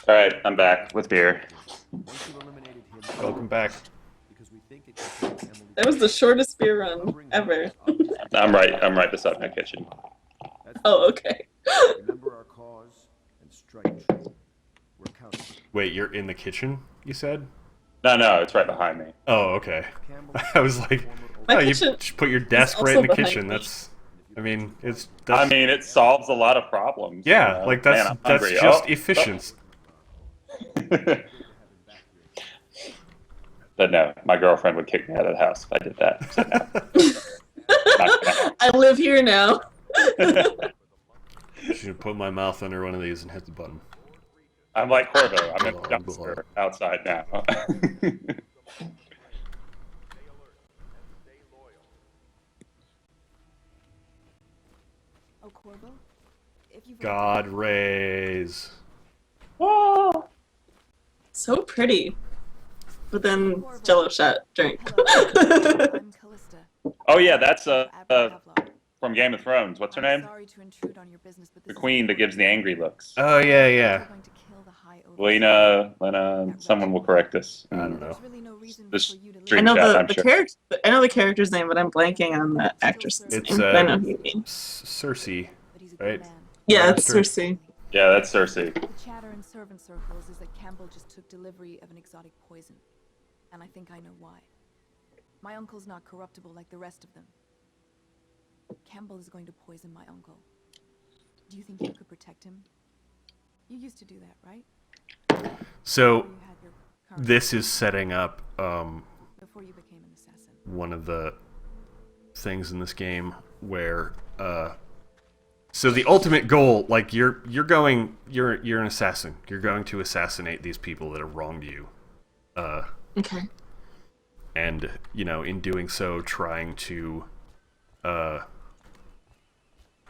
All right, I'm back with beer. Welcome back. That was the shortest beer run ever. I'm right beside my kitchen. Oh, okay. Remember our cause and strike true. We're counting. Wait, you're in the kitchen, you said? No, it's right behind me. Oh, okay. Campbell I was like, My oh, you kitchen just put your is desk right in also the behind kitchen. me. I That's mean, it solves a lot of problems. yeah, like Man, that's I'm that's hungry. just Oh. efficient. But no, my girlfriend would kick me out of the house if I did that. So no, not gonna I live here now. happen. Should put my mouth under one of these and hit the button. I'm like Corvo. I'm in a Blah, blah. dumpster outside now. Oh, Corvo, if you've God rays. Oh. So pretty. But then Jello shot drink. I'm Callista. Oh yeah, that's Admiral Kevlar. from Game of Thrones. What's her I'm name? sorry to intrude on your business, but The this is queen that gives the angry looks. Oh yeah, You're yeah. going to kill the High Lena, someone will correct us. I don't know. There's really no reason This for you to stream I live. know chat, the, I'm the sure. character. I know the character's name, but I'm blanking on the actress's It's name. But I know who you mean. Cersei. But he's a Right. good man. Yeah, it's Lannister. Cersei. Yeah, that's Cersei. The chatter in servant circles is that Campbell just took delivery of an exotic poison. And I think I know why. My uncle's not corruptible like the rest of them. Campbell is going to poison my uncle. Do you think you could protect him? You used to do that, right? So Before you had your current this is setting up before you became an assassin. one of the things in this game where so the ultimate goal, like you're an assassin. You're going to assassinate these people that have wronged you. Okay. And in doing so trying to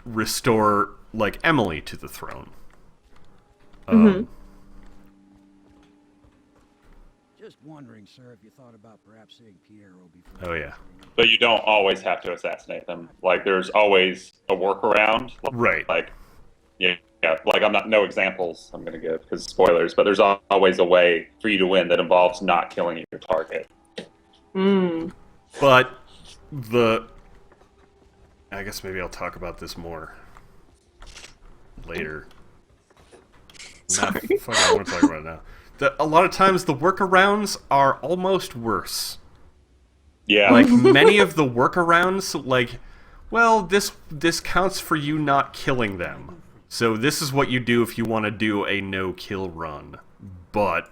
restore like Emily to the throne. Just wondering, sir, if you thought about perhaps seeing Piero before. Oh yeah. But you don't always have to assassinate them. Like, there's always a workaround. Right. Like, yeah, like no examples I'm going to give because spoilers, but there's always a way for you to win that involves not killing your target. Mm. But I guess maybe I'll talk about this more later. Sorry. Fuck, I want to talk about it now. A lot of times the workarounds are almost worse. Yeah. Like many of the workarounds, like, well, this counts for you not killing them. So this is what you do if you want to do a no-kill run. But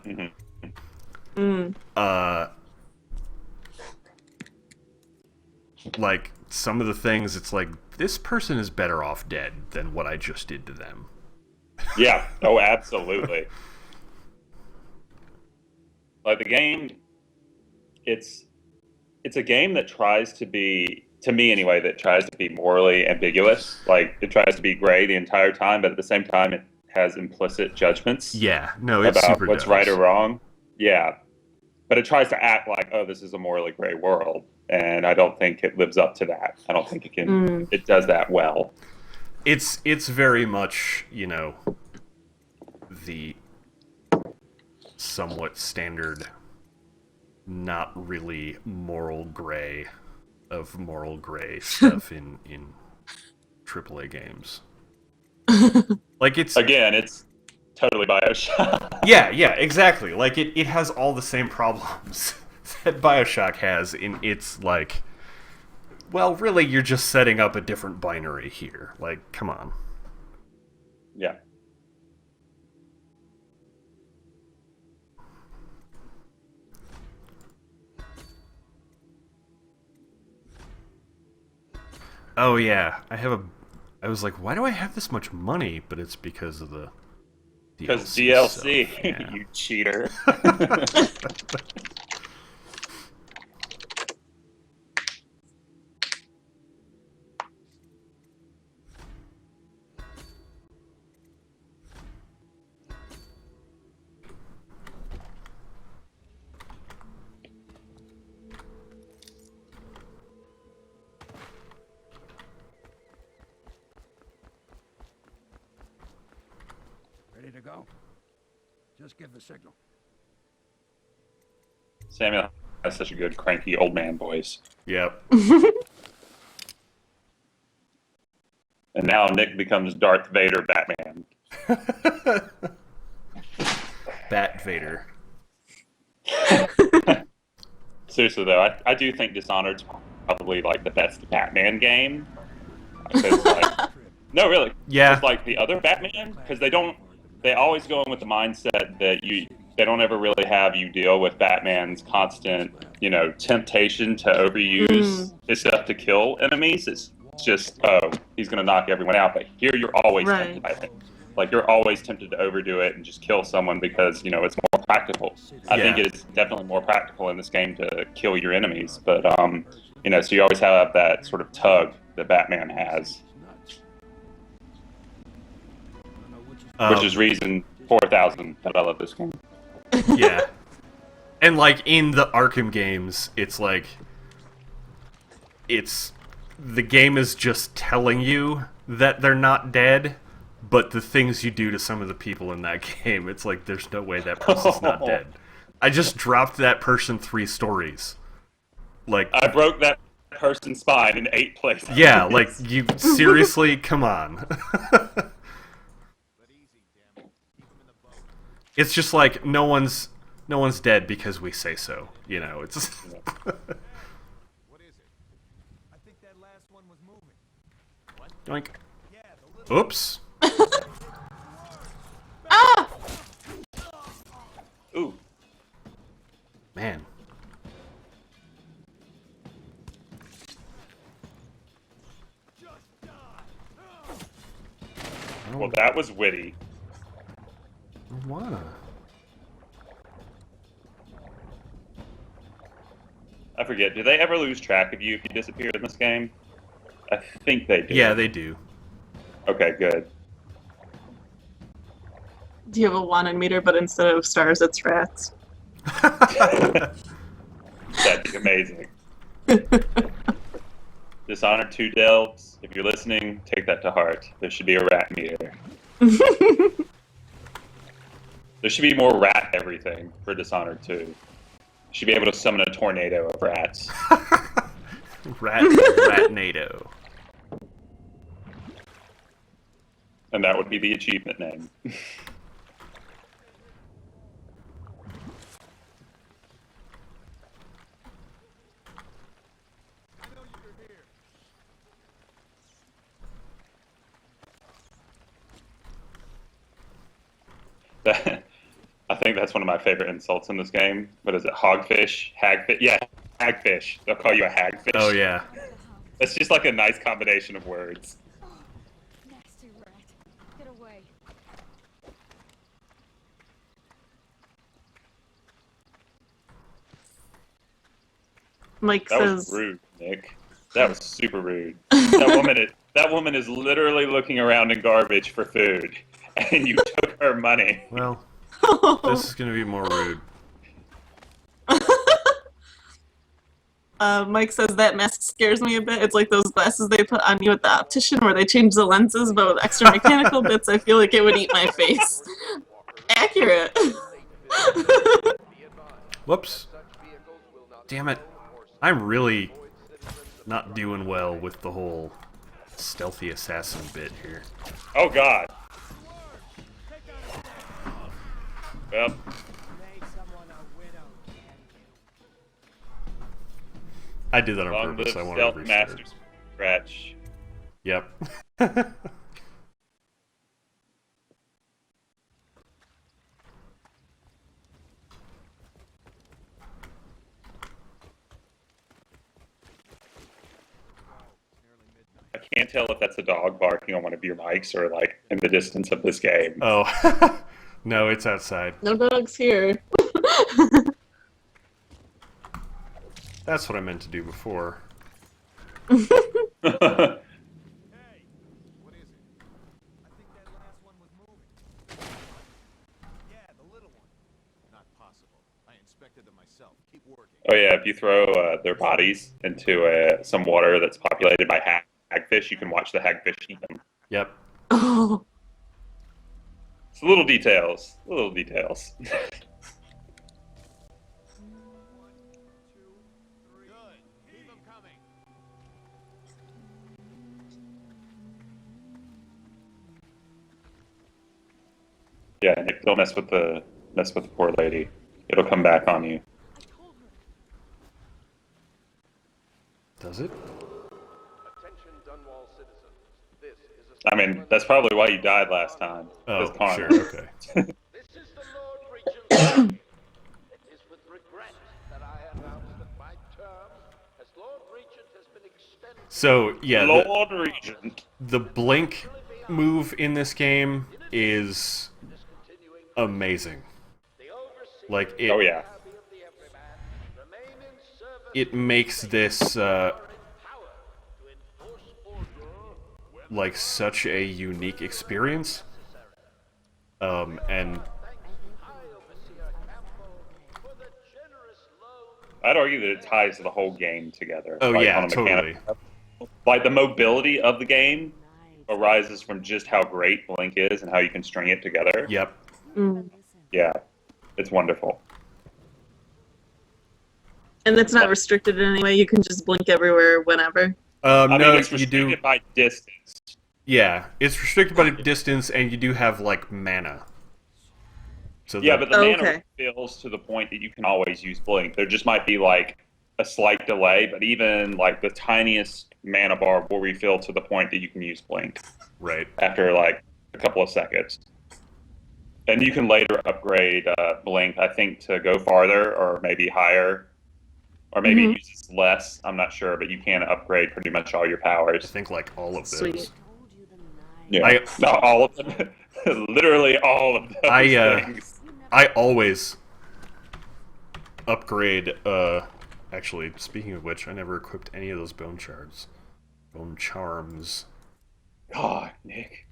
like some of the things, it's like this person is better off dead than what I just did to them. Yeah. Oh, absolutely. Like the game, it's a game that tries to be, to me anyway, that tries to be morally ambiguous. Like it tries to be gray the entire time, but at the same time, it has implicit judgments Yeah, no, it about super what's does. right or wrong. Yeah, but it tries to act like, oh, this is a morally gray world, and I don't think it lives up to that. I don't think it can. It does that well. It's very much, the somewhat standard, not really moral gray of moral gray stuff in AAA games. Like it's Again, it's totally Bioshock. yeah, exactly. Like it has all the same problems that BioShock has in its like, well, really you're just setting up a different binary here. Like, come on. Yeah. Oh yeah, I was like, why do I have this much money? But it's because of the Because DLC DLC, stuff, yeah. you cheater. Ready to go? Just give the signal. Samuel has such a good cranky old man voice. Yep. And now Nick becomes Darth Vader Batman. Bat Vader. Seriously though, I do think Dishonored's probably like the best Batman game. Because like, no, really, Yeah. it's like the other Batman, because they always go in with the mindset that they don't ever really have you deal with Batman's constant, temptation to overuse his stuff to kill enemies. It's just, oh, he's gonna knock everyone out. But here you're always tempted by it. Like you're always tempted to overdo it and just kill someone because it's more practical. I think it is definitely more practical in this game to kill your enemies. But so you always have that sort of tug that Batman has. Which is reason 4,000 that I love this game. Yeah. And like in the Arkham games, it's like the game is just telling you that they're not dead, but the things you do to some of the people in that game, it's like there's no way that person's not dead. I just dropped that person 3 stories. Like I broke that person's spine in 8 places. Yeah, like you seriously, come on. It's just like no one's dead because we say so. It's What is it? I think that last one was moving. Doink. Yeah, the little Oops. Ah! Ooh. Man. Well, that was witty. What? I forget, do they ever lose track of you if you disappear in this game? I think they do. Yeah, they do. Okay, good. Do you have a wanted meter, but instead of stars, it's rats? That'd be amazing. Dishonored 2 Delves, if you're listening, take that to heart. There should be a rat meter. There should be more rat everything for Dishonored 2. You should be able to summon a tornado of rats. Ratnado. And that would be the achievement name. I think that's one of my favorite insults in this game. What is it? Hogfish? Hagfish? Yeah, hagfish. They'll call you a hagfish. Oh yeah. It's just like a nice combination of words. Nasty rat. Get away. Mike That was says, rude, Nick. That was super rude. That woman is literally looking around in garbage for food, and you took her money. Well, this is gonna be more rude. Mike says that mask scares me a bit. It's like those glasses they put on you at the optician where they change the lenses, but with extra mechanical bits, I feel like it would eat my face. Accurate. Whoops. Damn it. I'm really not doing well with the whole stealthy assassin bit here. Oh God. Well, I did that on long purpose. live I wanted Stealth to restart. Masters Scratch. Yep. I can't tell if that's a dog barking on one of your mics or like in the distance of this game. Oh. No, it's outside. No dogs here. That's what I meant to do before. Hey, what is it? I think that last one was moving. Yeah, the little one. Not possible. I inspected them myself. Keep working. Oh yeah, if you throw their bodies into some water that's populated by hagfish, you can watch the hagfish eat them. Yep. Oh. It's little details. Little details. Good. Keep them coming. Yeah, Nick, don't mess with the poor lady. It'll come back on you. Does it? Attention Dunwall citizens. This is I mean, that's probably why you died last time. Oh, It's karma. sure, okay. This is the Lord Regent's saying. It is with regret that I announce that my term as Lord Regent has been extended. So, yeah, Lord Regent. the blink move in this game is amazing. Like, it, Oh yeah. it makes this, like, such a unique experience. And I'd argue that it ties the whole game together. oh like, yeah, on a mechanical totally. level. Like the mobility of the game arises from just how great Blink is and how you can string it together. Yep. Yeah, it's wonderful. And it's not restricted in any way. You can just blink everywhere whenever. I No, mean, it's you restricted do. by distance. Yeah, it's restricted by distance, and you do have like mana. So Yeah, that- but the mana Okay. fills to the point that you can always use Blink. There just might be like a slight delay, but even like the tiniest mana bar will refill to the point that you can use Blink right. after like a couple of seconds. And you can later upgrade Blink, I think, to go farther or maybe higher. Or maybe it uses less, I'm not sure, but you can upgrade pretty much all your I powers. think like all of those. Sweet. Yeah, not all of them. Literally all of those things. I always upgrade. Actually, speaking of which, I never equipped any of those bone shards. Bone charms. God, Nick.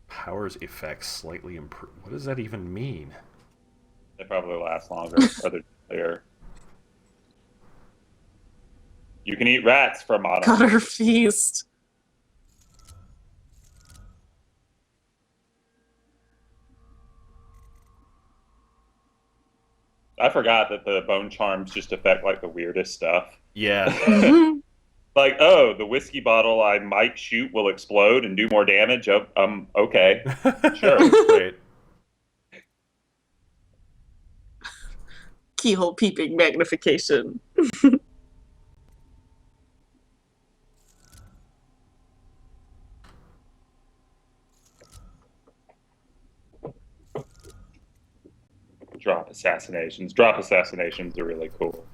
Powers effects slightly improve. What does that even mean? They probably last longer. Or they're clear. You can eat rats for modern. Gutter feast. I forgot that the bone charms just affect like the weirdest stuff. Yeah. Like, oh, the whiskey bottle I might shoot will explode and do more damage. Oh, okay. Sure. Great. Keyhole peeping magnification. Drop assassinations. Drop assassinations are really cool.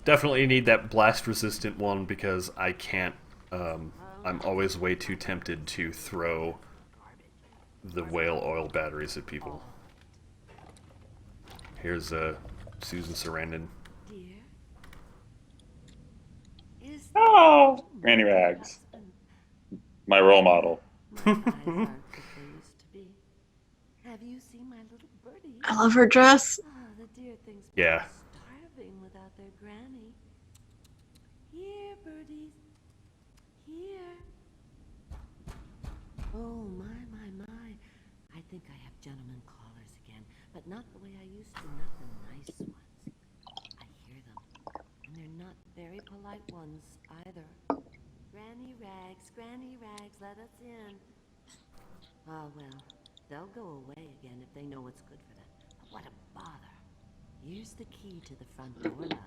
Definitely need that blast resistant one because I can't. I'm always way too tempted to throw the whale oil batteries at people. Here's Susan Sarandon. Oh, Granny Rags. My role model. Have you seen my little birdie? I love her dress. Oh, the dear things Yeah. starving without their granny. Here, birdies. Here. Oh, my. I think I have gentlemen callers again, but not the way I used to, not the nice ones. I hear them, and they're not very polite ones either. Granny Rags, let us in. Oh, well, they'll go away again if they know what's good for them. But what a bother. Here's the key to the front door, love.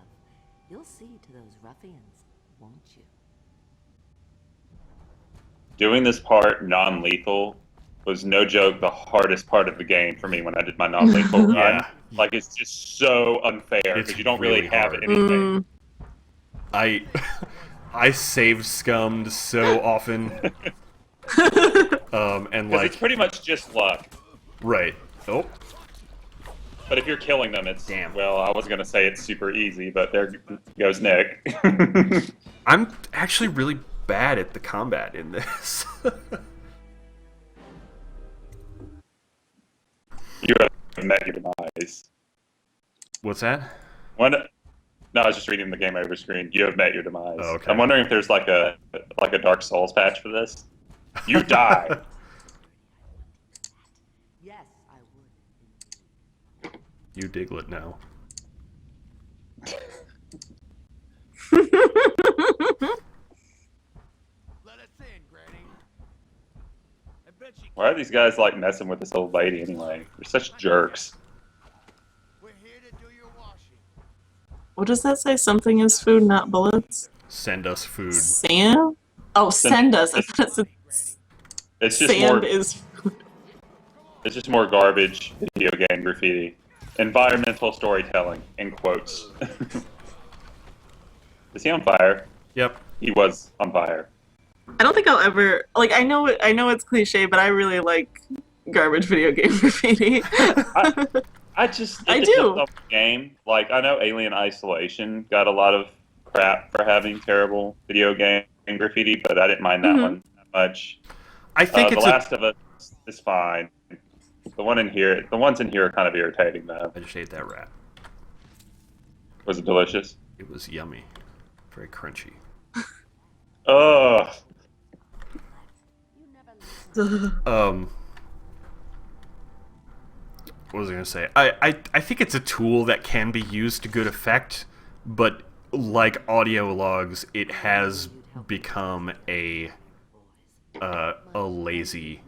You'll see to those ruffians, won't you? Doing this part non-lethal was no joke the hardest part of the game for me when I did my non-lethal run. Yeah. Like, it's just so unfair It's because you don't really have hard. anything. I saved scummed so often. And Because like it's pretty much just luck. right. Oh, But if you're killing them, it's Damn. well, I was gonna say it's super easy, but there goes Nick. I'm actually really bad at the combat in this. You have met your demise. What's that? No, I was just reading the game over screen. You have met your demise. Oh, okay. I'm wondering if there's like a Dark Souls patch for this. You die. Yes, I would. You Diglett now. Let us in, Granny. I bet you Why are these guys like messing with this old lady anyway? They're such jerks. we're here to do your washing. What does that say? Something is food, not bullets? Send us food. Sam? Oh, send us. I thought it said It's just sand more. is. It's just more garbage video game graffiti. Environmental storytelling, in quotes. Is he on fire? Yep. He was on fire. I don't think I'll ever like. I know it's cliche, but I really like garbage video game graffiti. I just I it do. depends on the game. Like I know Alien Isolation got a lot of crap for having terrible video game graffiti, but I didn't mind that one that much. I think The it's Last of Us is fine. The ones in here are kind of irritating though. I just ate that rat. Was it delicious? It was yummy. Very crunchy. Ugh. What was I gonna say? I think it's a tool that can be used to good effect, but like audio logs, it has become a lazy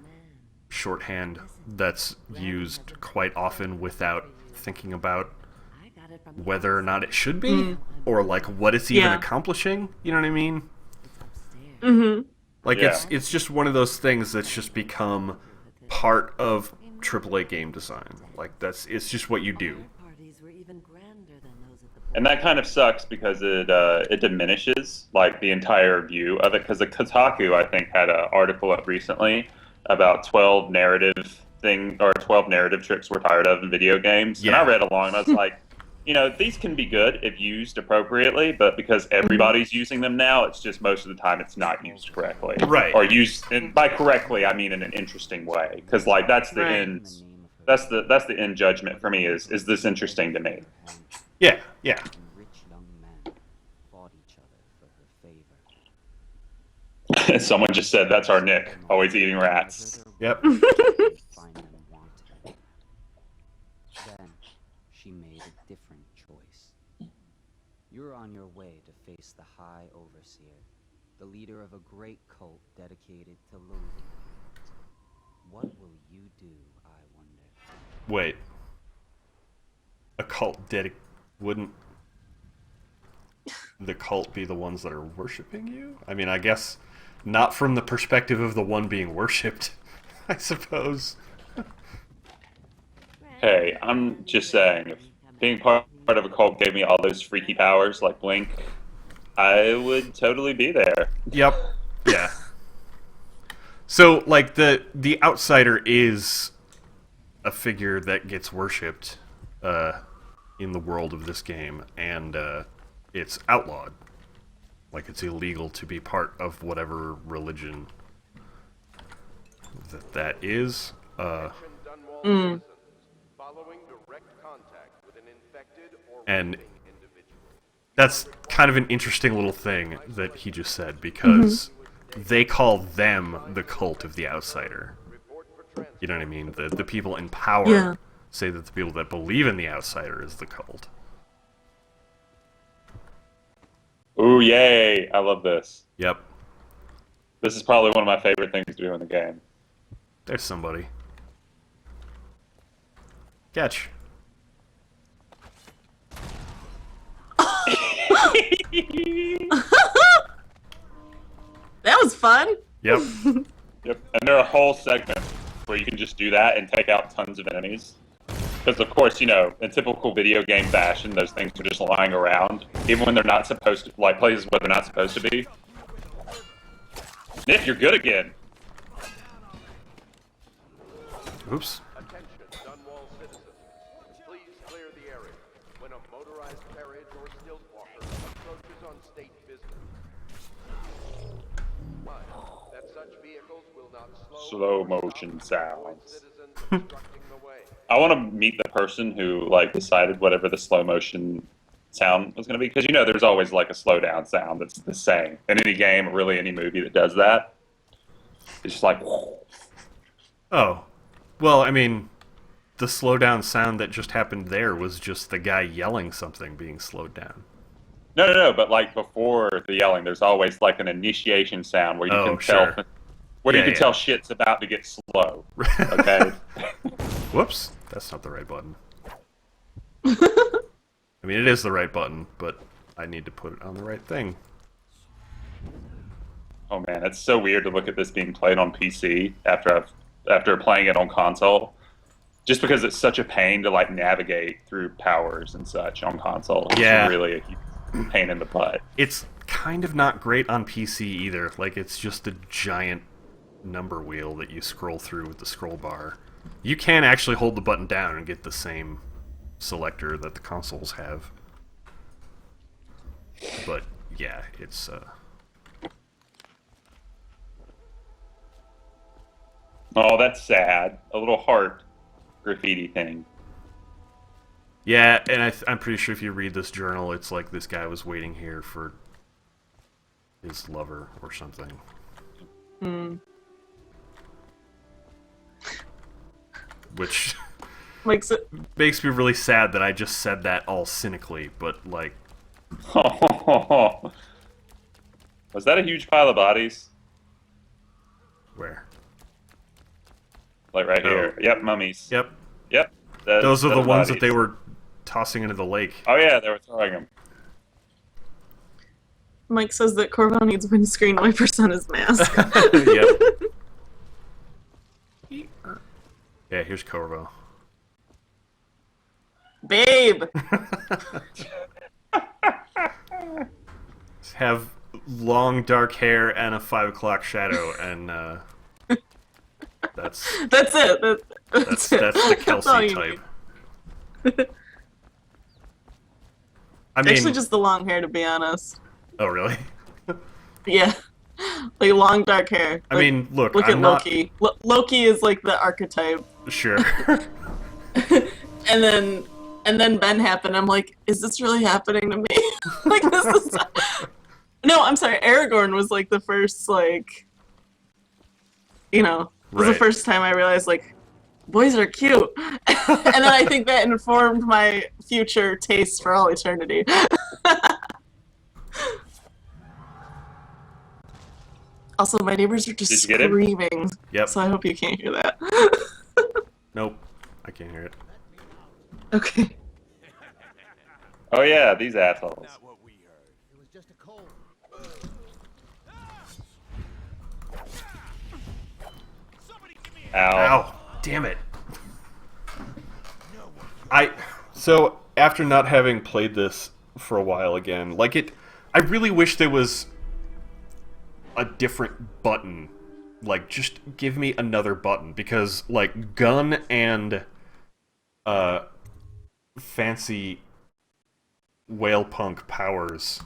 shorthand that's used quite often without thinking about whether or not it should be, or like what it's even accomplishing. You know what I mean? Mm-hmm. Like Yeah. it's just one of those things that's just become part of AAA game design. Like it's just what you do. Parties were even grander than those at the And that kind of sucks because it diminishes like the entire view of it. Because the Kotaku, I think, had an article up recently about 12 narrative tricks we're tired of in video games. Yeah. And I read along and I was like, these can be good if used appropriately, but because everybody's using them now, it's just most of the time it's not used correctly. Right. Or used, and by correctly, I mean in an interesting way. Because like that's the end. That's the end judgment for me. Is this interesting to me? Yeah. Rich young men fought each other for her favor. Someone just said that's our Nick, always eating rats. Yep. Find them wanted. Then she made a different choice. You're on your way to face the High Overseer, the leader of a great cult dedicated to Lulu. What will you do, I wonder? Wait. A cult wouldn't the cult be the ones that are worshiping you? I mean, I guess not from the perspective of the one being worshipped, I suppose. Hey, I'm just saying, if being part of a cult gave me all those freaky powers like Blink, I would totally be there. Yep. Yeah. So, like, the outsider is a figure that gets worshipped in the world of this game, and it's outlawed. Like, it's illegal to be part of whatever religion that is. Following direct contact with an infected or And remaining individual. that's kind of an interesting little thing that he just said, because they call them the cult of the outsider. You know what I mean? The people in power say that the people that believe in the outsider is the cult. Ooh, yay! I love this. Yep. This is probably one of my favorite things to do in the game. There's somebody. Catch. That was fun. Yep. Yep. And there are whole segments where you can just do that and take out tons of enemies. Because, of course, in typical video game fashion, those things are just lying around, even when they're not supposed to, like places where they're not supposed to be. Nick, you're good again. Oops. Attention, Dunwall citizens. Please clear the area when a motorized carriage or stilt walker approaches on state business. Mind that such vehicles will not slow Slow or stop motion to avoid sounds. citizens obstructing the way. I want to meet the person who like decided whatever the slow motion sound was going to be, because there's always like a slow down sound that's the same in any game or really any movie that does that. It's just like, Oh, well, I mean, the slowdown sound that just happened there was just the guy yelling something being slowed down. no, but like before the yelling, there's always like an initiation sound where you can tell sure. you can tell shit's about to get slow. Okay. Whoops, that's not the right button. I mean, it is the right button, but I need to put it on the right thing. Oh man, it's so weird to look at this being played on PC after playing it on console. Just because it's such a pain to like navigate through powers and such on console. It's really a huge pain in the butt. It's kind of not great on PC either. Like, it's just a giant number wheel that you scroll through with the scroll bar. You can actually hold the button down and get the same selector that the consoles have. But yeah, it's Oh, that's sad. A little heart graffiti thing. yeah, and I'm pretty sure if you read this journal, it's like this guy was waiting here for his lover or something. Which Makes it. makes me really sad that I just said that all cynically, but like, Was that a huge pile of bodies? where? Like right here. Yep, mummies. Yep. Yep. Those are the ones that bodies. they were tossing into the lake. Oh yeah, they were throwing them. Mike says that Corvo needs windscreen wipers on his mask. Yep. Yeah, here's Corvo. Babe! Have long dark hair and a 5 o'clock shadow, and that's That's it. that's it. the That's all Kelsey you type. need. I mean, Actually, just the long hair, to be honest. oh really? Yeah. Like long dark hair. I mean, look, Look I'm at not Loki. Loki is like the archetype. sure. And then Ben happened. I'm like, is this really happening to me? Like, this is. No, I'm sorry. Aragorn was like the first, like, was the Right. first time I realized, like, boys are cute. And then I think that informed my future taste for all eternity. Also, my neighbors are just Did you get him? screaming. Yep. So I hope you can't hear that. Nope. I can't hear it. Okay. Oh yeah, these assholes. Not what we heard. It was just a cold. Ow. Ow. Damn it. So after not having played this for a while again, like I really wish there was a different button. Like, just give me another button, because like gun and fancy whale punk powers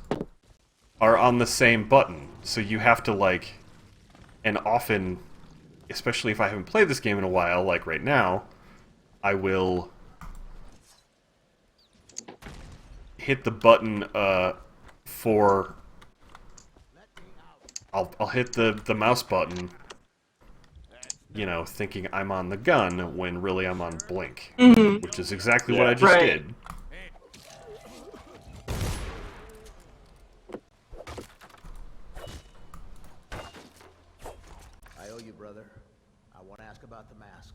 are on the same button, so you have to like, and often, especially if I haven't played this game in a while, like right now, I will hit the button for I'll hit the mouse button, thinking I'm on the gun when really I'm on blink, which is exactly what I just Right. did. I owe you, brother. I want to ask about the mask.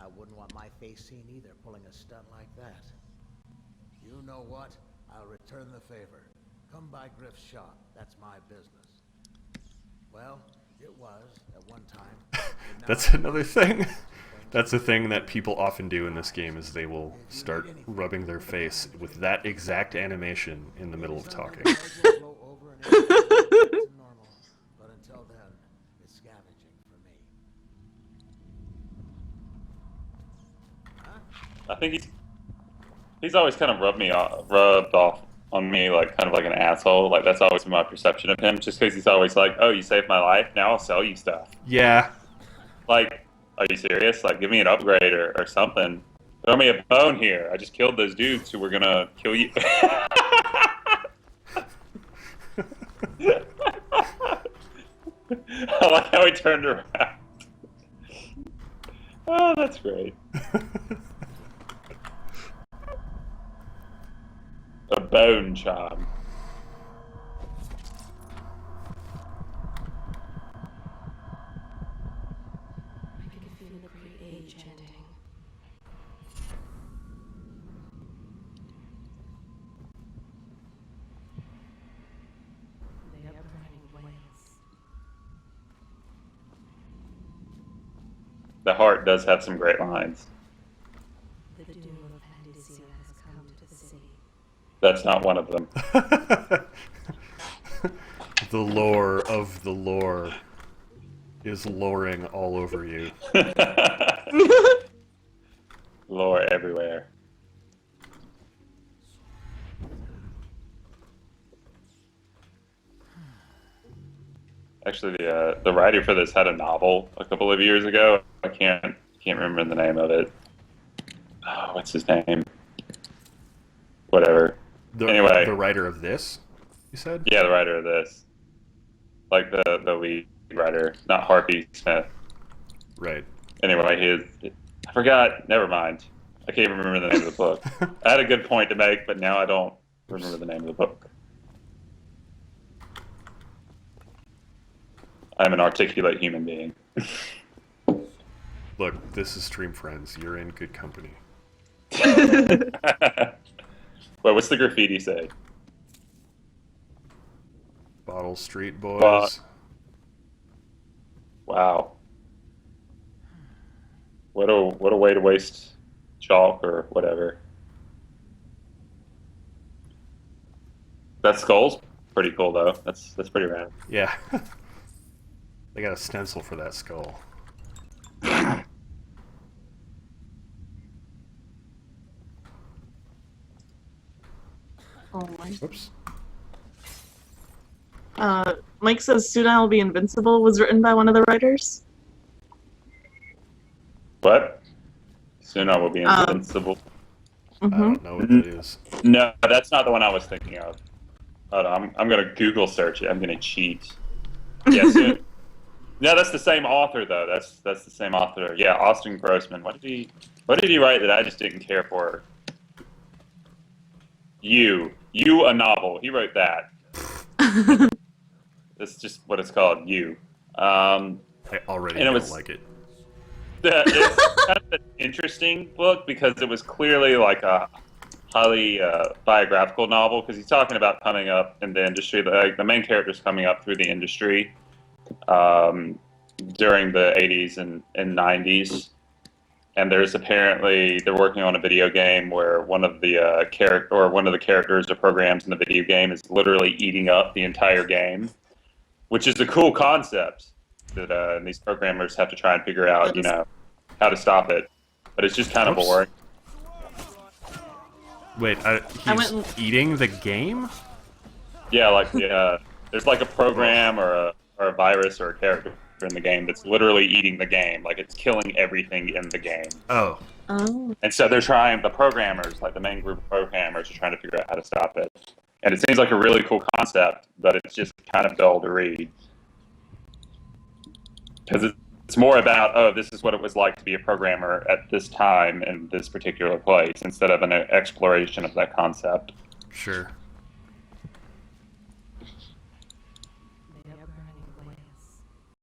I wouldn't want my face seen either, pulling a stunt like that. You know what? I'll return the favor. Come by Griff's shop. That's my business. Well, it was at one time. but now That's another thing. That's a thing that people often do in this game, is they will start rubbing their face with that exact animation in the middle of talking. will blow over and everything will go back to normal. But until then, it's scavenging for me. I think he's always kind of rubbed off on me like kind of like an asshole. Like that's always been my perception of him. Just because he's always like, "Oh, you saved my life. Now I'll sell you stuff." Yeah. Like, are you serious? Like, give me an upgrade or something. Throw me a bone here. I just killed those dudes who were gonna kill you. I like how he turned around. Oh, that's great. A bone charm. I can feel a great age ending. They are burning whales. The heart does have some great lines. The doom of Pandasia has come to the sea. That's not one of them. The lore of the lore is loring all over you. Lore everywhere. Actually, the writer for this had a novel a couple of years ago. I can't remember the name of it. Oh, what's his name? Whatever. Anyway, The writer of this, you said? yeah, the writer of this, like the lead writer, not Harvey Smith. Right. Anyway, I forgot. Never mind. I can't even remember the name of the book. I had a good point to make, but now I don't remember the name of the book. I'm an articulate human being. Look, this is Stream Friends. You're in good company. Wait, what's the graffiti say? Bottle Street Boys. Wow. What a way to waste chalk or whatever. That skull's pretty cool though. That's pretty rad. Yeah. They got a stencil for that skull. Oh my. Whoops. Mike says Soon I Will Be Invincible was written by one of the writers. What? Soon I will be invincible. I don't know what that is. No, that's not the one I was thinking of. Hold on, I'm gonna Google search it. I'm gonna cheat. Yeah, soon. No, that's the same author though. That's the same author. Yeah, Austin Grossman. What did he write that I just didn't care for? You a novel. He wrote that. That's just what it's called. You. I already and it don't was- like it. It's kind of an interesting book because it was clearly like a highly biographical novel because he's talking about coming up in the industry. Like the main character's coming up through the industry during the 80s and 90s. And they're working on a video game where one of the characters or programs in the video game is literally eating up the entire game, which is a cool concept that these programmers have to try and figure out, how to stop it. But it's just kind of Oops. boring. Wait, he's eating the game? Yeah, like there's like a program or a virus or a character in the game that's literally eating the game. Like it's killing everything in the game. Oh. Oh. And so the programmers, like the main group of programmers, are trying to figure out how to stop it. And it seems like a really cool concept, but it's just kind of dull to read. Because it's more about, this is what it was like to be a programmer at this time in this particular place, instead of an exploration of that concept. Sure.